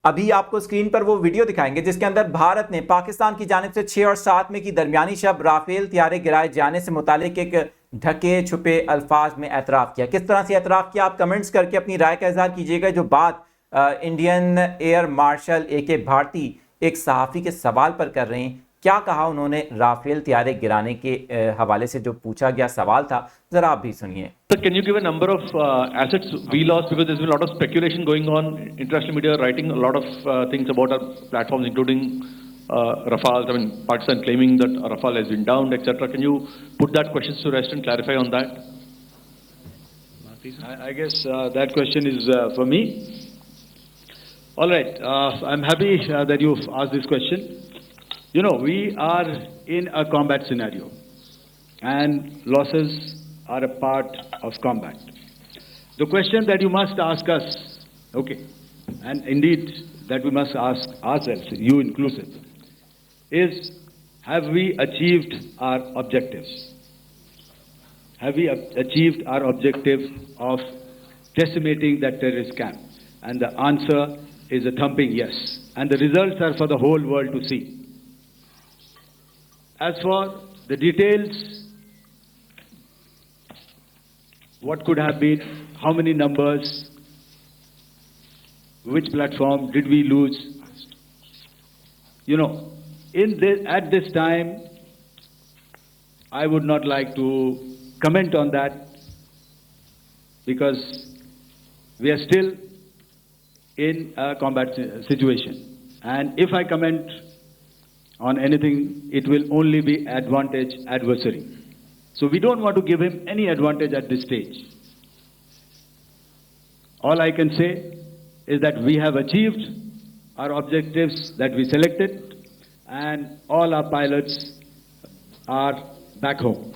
अभी आपको स्क्रीन पर वो वीडियो दिखाएंगे जिसके अंदर भारत ने पाकिस्तान की जानिब से 6 और 7 में की दरमियानी शब राफेल तैयारे गिराए जाने से मुतालिक एक ढके छुपे अल्फाज में एतराफ़ किया। किस तरह से एतराफ़ किया, आप कमेंट्स करके अपनी राय का इजहार कीजिएगा। जो बात Indian air marshal A K. Bharti एक सहाफ़ी के सवाल पर कर रहे हैं, क्या कहा उन्होंने राफेल तैयारे गिराने के हवाले से जो पूछा गया सवाल था, जरा आप भी सुनिए। Sir, can you give a number of assets we lost, because there's been a lot of speculation going on, international media writing a lot of things about our platforms, including Rafale. I mean, Pakistan claiming that Rafale has been downed, etc. Can you put that question to rest and clarify on that? I guess that question is for me. All right, I'm happy that you've asked this question. You know, we are in a combat scenario, and losses are a part of combat. The question that you must ask us, okay, and indeed that we must ask ourselves, you inclusive, is have we achieved our objectives? Have we achieved our objective of decimating that terrorist camp? And the answer is a thumping yes. And the results are for the whole world to see. As for the details, what could have been, how many numbers, which platform did we lose? You know, at this time, I would not like to comment on that, because we are still in a combat situation. And if I comment on anything, it will only be advantage adversary. So we don't want to give him any advantage at this stage. All I can say is that we have achieved our objectives that we selected, and all our pilots are back home.